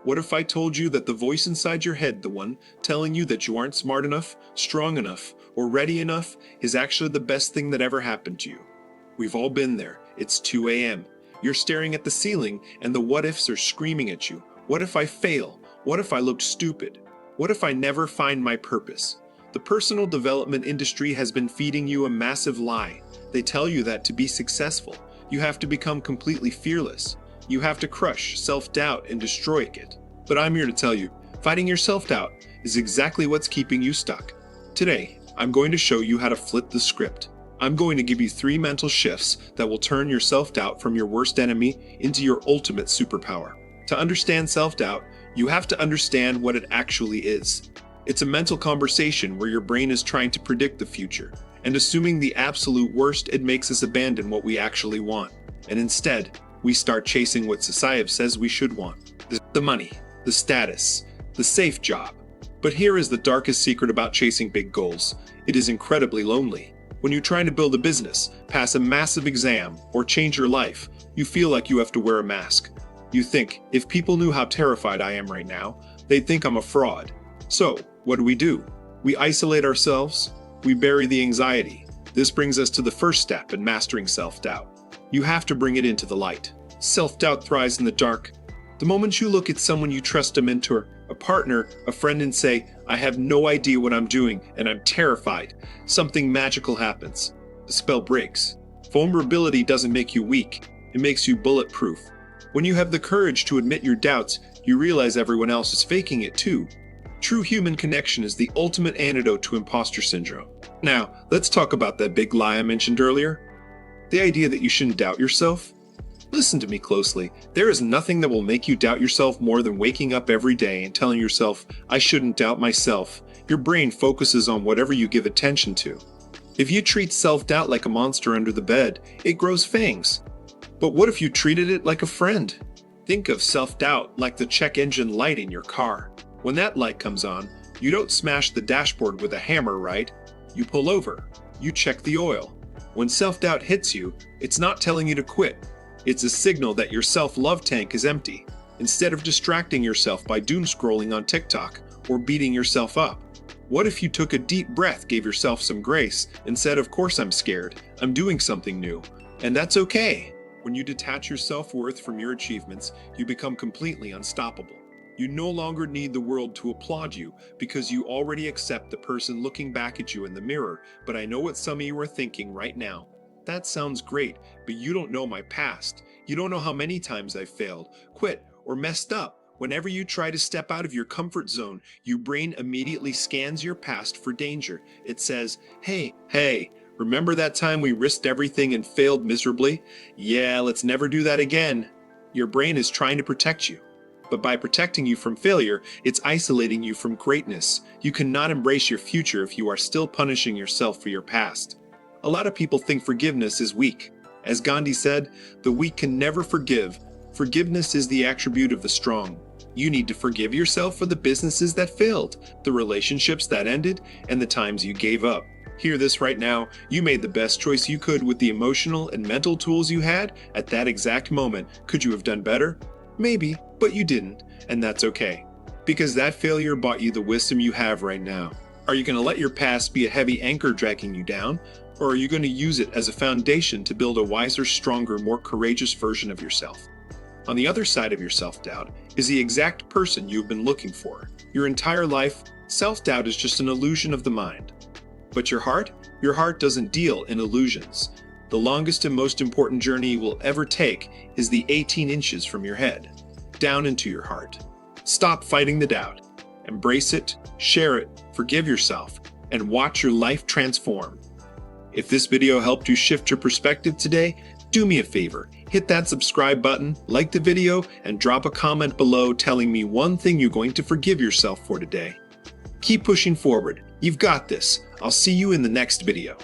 What if I told you that the voice inside your head, the one telling you that you aren't smart enough, strong enough, or ready enough, is actually the best thing that ever happened to you? We've all been there. It's 2 a.m. You're staring at the ceiling, and the what-ifs are screaming at you. What if I fail? What if I look stupid? What if I never find my purpose? The personal development industry has been feeding you a massive lie. They tell you that to be successful, you have to become completely fearless. You have to crush self-doubt and destroy it. But I'm here to tell you, fighting your self-doubt is exactly what's keeping you stuck. Today, I'm going to show you how to flip the script. I'm going to give you 3 mental shifts that will turn your self-doubt from your worst enemy into your ultimate superpower. To understand self-doubt, you have to understand what it actually is. It's a mental conversation where your brain is trying to predict the future, and assuming the absolute worst, it makes us abandon what we actually want. And instead, we start chasing what society says we should want. The money, the status, the safe job. But here is the darkest secret about chasing big goals. It is incredibly lonely. When you're trying to build a business, pass a massive exam, or change your life, you feel like you have to wear a mask. You think, if people knew how terrified I am right now, they'd think I'm a fraud. So, what do? We isolate ourselves. We bury the anxiety. This brings us to the first step in mastering self-doubt. You have to bring it into the light. Self-doubt thrives in the dark. The moment you look at someone you trust, a mentor, a partner, a friend, and say, I have no idea what I'm doing and I'm terrified, something magical happens. The spell breaks. Vulnerability doesn't make you weak. It makes you bulletproof. When you have the courage to admit your doubts, you realize everyone else is faking it too. True human connection is the ultimate antidote to imposter syndrome. Now, let's talk about that big lie I mentioned earlier. The idea that you shouldn't doubt yourself. Listen to me closely. There is nothing that will make you doubt yourself more than waking up every day and telling yourself, I shouldn't doubt myself. Your brain focuses on whatever you give attention to. If you treat self-doubt like a monster under the bed, it grows fangs. But what if you treated it like a friend? Think of self-doubt like the check engine light in your car. When that light comes on, you don't smash the dashboard with a hammer, right? You pull over. You check the oil. When self-doubt hits you, it's not telling you to quit. It's a signal that your self-love tank is empty. Instead of distracting yourself by doom scrolling on TikTok or beating yourself up, what if you took a deep breath, gave yourself some grace, and said, of course I'm scared. I'm doing something new. And that's okay. When you detach your self-worth from your achievements, you become completely unstoppable. You no longer need the world to applaud you because you already accept the person looking back at you in the mirror. But I know what some of you are thinking right now. That sounds great, but you don't know my past. You don't know how many times I've failed, quit, or messed up. Whenever you try to step out of your comfort zone, your brain immediately scans your past for danger. It says, hey, remember that time we risked everything and failed miserably? Yeah, let's never do that again. Your brain is trying to protect you. But by protecting you from failure, it's isolating you from greatness. You cannot embrace your future if you are still punishing yourself for your past. A lot of people think forgiveness is weak. As Gandhi said, the weak can never forgive. Forgiveness is the attribute of the strong. You need to forgive yourself for the businesses that failed, the relationships that ended, and the times you gave up. Hear this right now. You made the best choice you could with the emotional and mental tools you had at that exact moment. Could you have done better? Maybe, but you didn't, and that's okay. Because that failure bought you the wisdom you have right now. Are you going to let your past be a heavy anchor dragging you down? Or are you going to use it as a foundation to build a wiser, stronger, more courageous version of yourself? On the other side of your self-doubt is the exact person you've been looking for. Your entire life, self-doubt is just an illusion of the mind. But your heart doesn't deal in illusions. The longest and most important journey you will ever take is the 18 inches from your head, down into your heart. Stop fighting the doubt. Embrace it, share it, forgive yourself, and watch your life transform. If this video helped you shift your perspective today, do me a favor. Hit that subscribe button, like the video, and drop a comment below telling me one thing you're going to forgive yourself for today. Keep pushing forward. You've got this. I'll see you in the next video.